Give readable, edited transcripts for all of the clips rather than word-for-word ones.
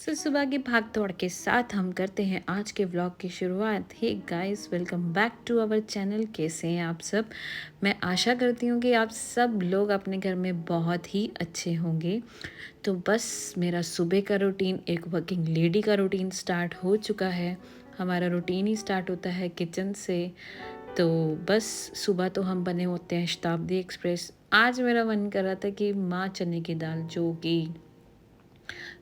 सुबह की भाग दौड़ के साथ हम करते हैं आज के व्लॉग की शुरुआत। Hey guys, welcome back to our channel. कैसे हैं आप सब? मैं आशा करती हूँ कि आप सब लोग अपने घर में बहुत ही अच्छे होंगे। तो बस मेरा सुबह का रूटीन, एक वर्किंग लेडी का रूटीन स्टार्ट हो चुका है। हमारा रूटीन ही स्टार्ट होता है किचन से। तो बस सुबह तो हम बने होते हैं शताब्दी एक्सप्रेस। आज मेरा मन कर रहा था कि माँ चने की दाल, जो कि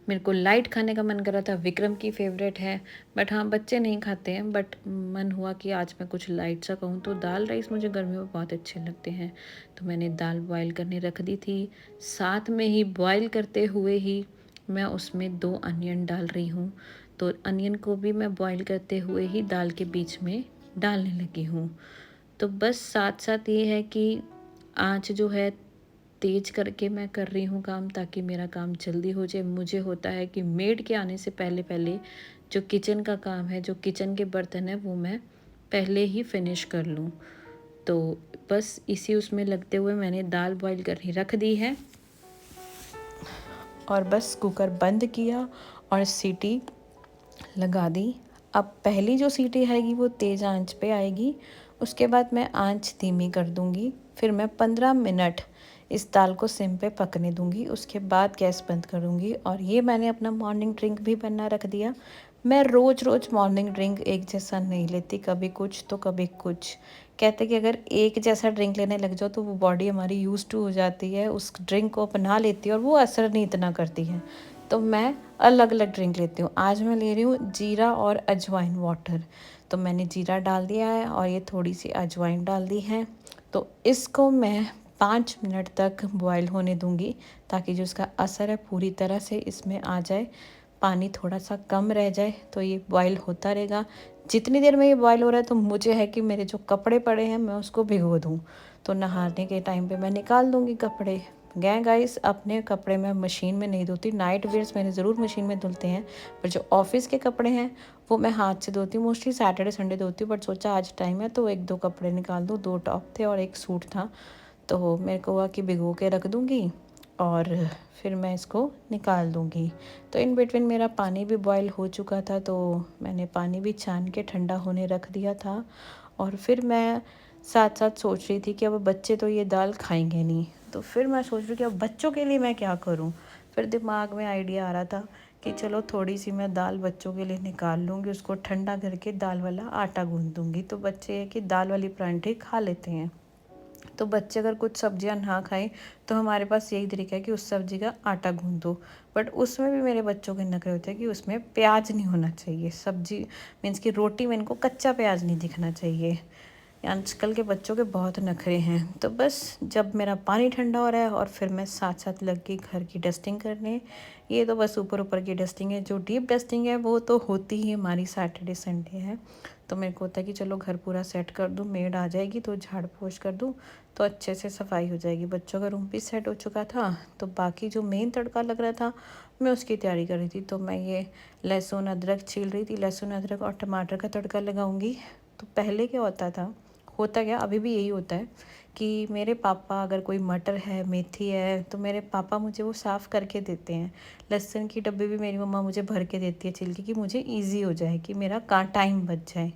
मेरे को लाइट खाने का मन कर रहा था, विक्रम की फेवरेट है। बट हाँ, बच्चे नहीं खाते हैं, बट मन हुआ कि आज मैं कुछ लाइट सा कहूँ। तो दाल राइस मुझे गर्मियों में बहुत अच्छे लगते हैं। तो मैंने दाल बॉयल करने रख दी थी। साथ में ही बॉयल करते हुए ही मैं उसमें 2 अनियन डाल रही हूँ। तो अनियन को भी मैं बॉयल करते हुए ही दाल के बीच में डालने लगी हूँ। तो बस साथ साथ ये है कि आँच जो है तेज करके मैं कर रही हूँ काम, ताकि मेरा काम जल्दी हो जाए। मुझे होता है कि मेड के आने से पहले पहले जो किचन का काम है, जो किचन के बर्तन है, वो मैं पहले ही फिनिश कर लूँ। तो बस इसी उसमें लगते हुए मैंने दाल बॉईल करनी रख दी है और बस कुकर बंद किया और सीटी लगा दी। अब पहली जो सीटी आएगी वो तेज़ आंच पे आएगी। उसके बाद मैं आंच धीमी कर दूंगी। फिर मैं 15 मिनट इस दाल को सिम पे पकने दूंगी। उसके बाद गैस बंद करूंगी। और ये मैंने अपना मॉर्निंग ड्रिंक भी बना रख दिया। मैं रोज़ रोज़ मॉर्निंग ड्रिंक एक जैसा नहीं लेती, कभी कुछ तो कभी कुछ। कहते कि अगर एक जैसा ड्रिंक लेने लग जाओ तो वो बॉडी हमारी यूज़ टू हो जाती है, उस ड्रिंक को अपना लेती है और वो असर नहीं इतना करती है। तो मैं अलग अलग ड्रिंक लेती हूँ। आज मैं ले रही हूँ जीरा और अजवाइन वाटर। तो मैंने जीरा डाल दिया है और ये थोड़ी सी अजवाइन डाल दी है। तो इसको मैं 5 मिनट तक बॉयल होने दूंगी, ताकि जो इसका असर है पूरी तरह से इसमें आ जाए, पानी थोड़ा सा कम रह जाए। तो ये बॉयल होता रहेगा। जितनी देर में ये बॉयल हो रहा है तो मुझे है कि मेरे जो कपड़े पड़े हैं मैं उसको भिगो दूँ। तो नहाने के टाइम पे मैं निकाल दूँगी कपड़े। गए गाइस, अपने कपड़े मैं मशीन में नहीं धोती। नाइट वेयर्स मैंने ज़रूर मशीन में धुलते हैं, पर जो ऑफिस के कपड़े हैं वो मैं हाथ से धोती हूँ। मोस्टली सैटरडे संडे धोती हूँ, बट सोचा आज टाइम है तो 1-2 कपड़े निकाल दूँ। 2 टॉप थे और 1 सूट था, तो मेरे को हुआ कि भिगो के रख दूँगी और फिर मैं इसको निकाल दूँगी। तो इन बिटवीन मेरा पानी भी बॉयल हो चुका था, तो मैंने पानी भी छान के ठंडा होने रख दिया था। और फिर मैं साथ साथ सोच रही थी कि अब बच्चे तो ये दाल खाएंगे नहीं, तो फिर मैं सोच रही कि अब बच्चों के लिए मैं क्या करूं। फिर दिमाग में आइडिया आ रहा था कि चलो थोड़ी सी मैं दाल बच्चों के लिए निकाल लूँगी, उसको ठंडा करके दाल वाला आटा गूँध दूँगी। तो बच्चे है कि दाल वाली परांठे खा लेते हैं। तो बच्चे अगर कुछ सब्जियां ना खाएं तो हमारे पास यही तरीका है कि उस सब्जी का आटा गूँध दो। बट उसमें भी मेरे बच्चों के नखरे होते हैं कि उसमें प्याज नहीं होना चाहिए। सब्जी मीन्स कि रोटी में इनको कच्चा प्याज नहीं दिखना चाहिए। आजकल के बच्चों के बहुत नखरे हैं। तो बस जब मेरा पानी ठंडा हो रहा है और फिर मैं साथ साथ लग गई घर की डस्टिंग करने। ये तो बस ऊपर ऊपर की डस्टिंग है, जो डीप डस्टिंग है वो तो होती ही हमारी सैटरडे संडे है। तो मेरे को होता है कि चलो घर पूरा सेट कर दूँ, मेड आ जाएगी तो झाड़ पोछ कर दूँ तो अच्छे से सफाई हो जाएगी। बच्चों का रूम भी सेट हो चुका था, तो बाकी जो मेन तड़का लग रहा था मैं उसकी तैयारी कर रही थी। तो मैं ये लहसुन अदरक छील रही थी। लहसुन अदरक और टमाटर का तड़का लगाऊंगी। तो पहले क्या होता क्या अभी भी यही होता है कि मेरे पापा, अगर कोई मटर है, मेथी है, तो मेरे पापा मुझे वो साफ़ करके देते हैं। लहसुन की डब्बी भी मेरी मम्मा मुझे भर के देती है छिलके, कि मुझे ईजी हो जाए, कि मेरा टाइम बच जाए।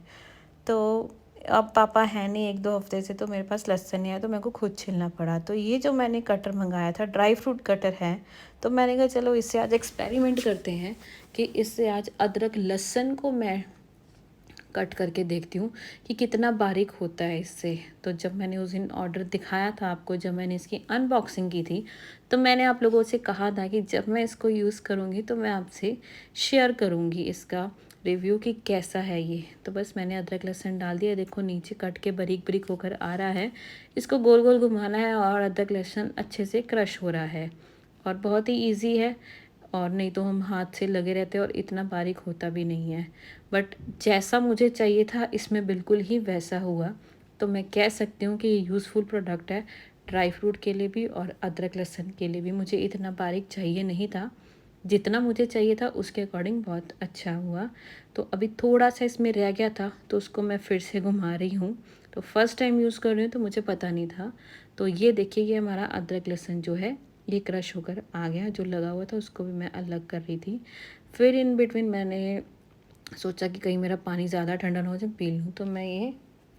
तो अब पापा है नहीं 1-2 हफ्ते से, तो मेरे पास लहसुन नहीं है, तो मेरे को खुद छिलना पड़ा। तो ये जो मैंने कटर मंगाया था, ड्राई फ्रूट कटर है, तो मैंने कहा चलो इससे आज एक्सपेरिमेंट करते हैं कि इससे आज अदरक लहसुन को मैं कट करके देखती हूँ कि कितना बारीक होता है इससे। तो जब मैंने उस दिन ऑर्डर दिखाया था आपको, जब मैंने इसकी अनबॉक्सिंग की थी, तो मैंने आप लोगों से कहा था कि जब मैं इसको यूज़ करूँगी तो मैं आपसे शेयर करूँगी इसका रिव्यू कि कैसा है ये। तो बस मैंने अदरक लहसुन डाल दिया। देखो नीचे कट के बारीक बारीक होकर आ रहा है। इसको गोल गोल घुमाना है और अदरक लहसुन अच्छे से क्रश हो रहा है और बहुत ही ईजी है। और नहीं तो हम हाथ से लगे रहते हैं और इतना बारीक होता भी नहीं है। बट जैसा मुझे चाहिए था इसमें बिल्कुल ही वैसा हुआ। तो मैं कह सकती हूँ कि ये यूज़फुल प्रोडक्ट है, ड्राई फ्रूट के लिए भी और अदरक लहसुन के लिए भी। मुझे इतना बारीक चाहिए नहीं था, जितना मुझे चाहिए था उसके अकॉर्डिंग बहुत अच्छा हुआ। तो अभी थोड़ा सा इसमें रह गया था, तो उसको मैं फिर से घुमा रही हूँ। तो फर्स्ट टाइम यूज़ कर रही हूँ तो मुझे पता नहीं था। तो ये देखिए, ये हमारा अदरक लहसुन जो है ये क्रश होकर आ गया। जो लगा हुआ था उसको भी मैं अलग कर रही थी। फिर इन बिटवीन मैंने सोचा कि कहीं मेरा पानी ज़्यादा ठंडा ना हो जाए, पी लूँ, तो मैं ये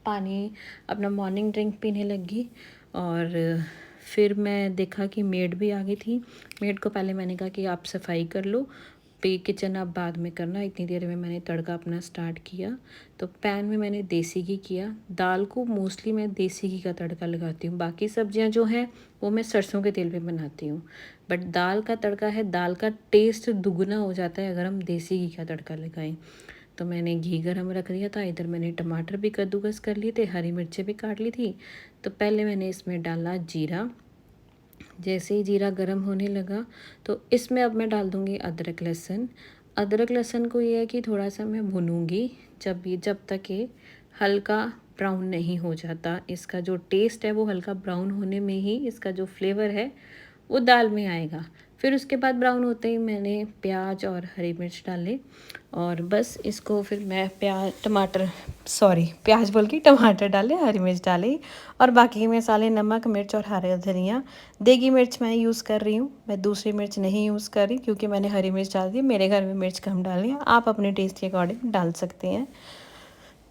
पानी अपना मॉर्निंग ड्रिंक पीने लगी। और फिर मैं देखा कि मेड भी आ गई थी। मेड को पहले मैंने कहा कि आप सफाई कर लो, पे किचन आप बाद में करना। इतनी देर में मैंने तड़का अपना स्टार्ट किया। तो पैन में मैंने देसी घी किया। दाल को मोस्टली मैं देसी घी का तड़का लगाती हूँ, बाकी सब्जियाँ जो हैं वो मैं सरसों के तेल पे बनाती हूँ। बट दाल का तड़का है, दाल का टेस्ट दुगना हो जाता है अगर हम देसी घी का तड़का लगाएं। तो मैंने घी गरम रख दिया था। इधर मैंने टमाटर भी कद्दूकस कर लिए थे, हरी मिर्चें भी काट ली थी। तो पहले मैंने इसमें डाला जीरा। जैसे ही जीरा गर्म होने लगा तो इसमें अब मैं डाल दूँगी अदरक लहसुन। अदरक लहसुन को ये है कि थोड़ा सा मैं भूनूँगी, जब तक ये हल्का ब्राउन नहीं हो जाता। इसका जो टेस्ट है वो हल्का ब्राउन होने में ही इसका जो फ्लेवर है वो दाल में आएगा। फिर उसके बाद ब्राउन होते ही मैंने प्याज और हरी मिर्च डाले, और बस इसको फिर मैं प्याज बोल के टमाटर डाले, हरी मिर्च डाली, और बाकी के मसाले नमक मिर्च और हरा धनिया। देगी मिर्च मैं यूज़ कर रही हूँ, मैं दूसरी मिर्च नहीं यूज़ कर रही क्योंकि मैंने हरी मिर्च डाल दी। मेरे घर में मिर्च कम डाली है, आप अपने टेस्ट के अकॉर्डिंग डाल सकते हैं।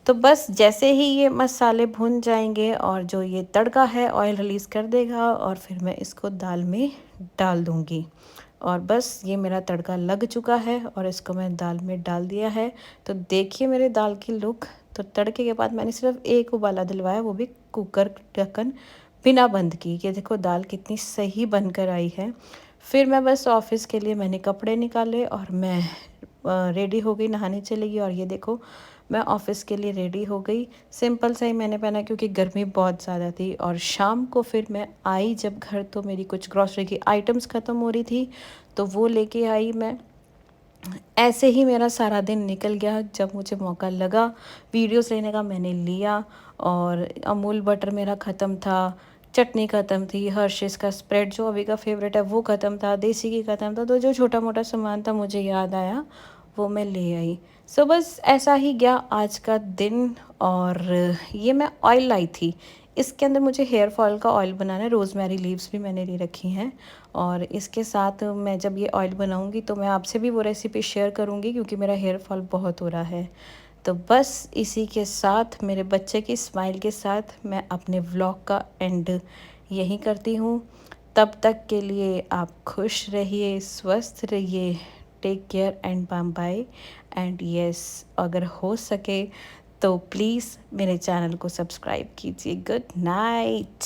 तो बस जैसे ही ये मसाले भुन जाएंगे और जो ये तड़का है ऑयल रिलीज़ कर देगा, और फिर मैं इसको दाल में डाल दूँगी। और बस ये मेरा तड़का लग चुका है और इसको मैं दाल में डाल दिया है। तो देखिए मेरे दाल की लुक। तो तड़के के बाद मैंने सिर्फ एक उबाला दिलवाया, वो भी कुकर ढक्कन बिना बंद की। ये देखो दाल कितनी सही बनकर आई है। फिर मैं बस ऑफिस के लिए मैंने कपड़े निकाले और मैं रेडी हो गई, नहाने चली गई। और ये देखो मैं ऑफ़िस के लिए रेडी हो गई। सिंपल सा ही मैंने पहना क्योंकि गर्मी बहुत ज़्यादा थी। और शाम को फिर मैं आई जब घर, तो मेरी कुछ ग्रॉसरी की आइटम्स ख़त्म हो रही थी, तो वो लेके आई मैं। ऐसे ही मेरा सारा दिन निकल गया। जब मुझे मौका लगा वीडियोस लेने का मैंने लिया। और अमूल बटर मेरा ख़त्म था, चटनी ख़त्म थी, हर्षिस का स्प्रेड जो अभी का फेवरेट है वो ख़त्म था, देसी घी ख़त्म था। तो जो छोटा मोटा सामान था मुझे याद आया वो मैं ले आई। सो बस ऐसा ही गया आज का दिन। और ये मैं ऑयल लाई थी, इसके अंदर मुझे हेयर फॉल का ऑयल बनाना है। रोज़मेरी लीव्स भी मैंने ले रखी हैं, और इसके साथ मैं जब ये ऑयल बनाऊंगी तो मैं आपसे भी वो रेसिपी शेयर करूंगी क्योंकि मेरा हेयर फॉल बहुत हो रहा है। तो बस इसी के साथ, मेरे बच्चे की स्माइल के साथ, मैं अपने व्लॉग का एंड यहीं करती हूँ। तब तक के लिए आप खुश रहिए, स्वस्थ रहिए, take care and bye. And yes, अगर हो सके तो प्लीज़ मेरे चैनल को सब्सक्राइब कीजिए। Good night.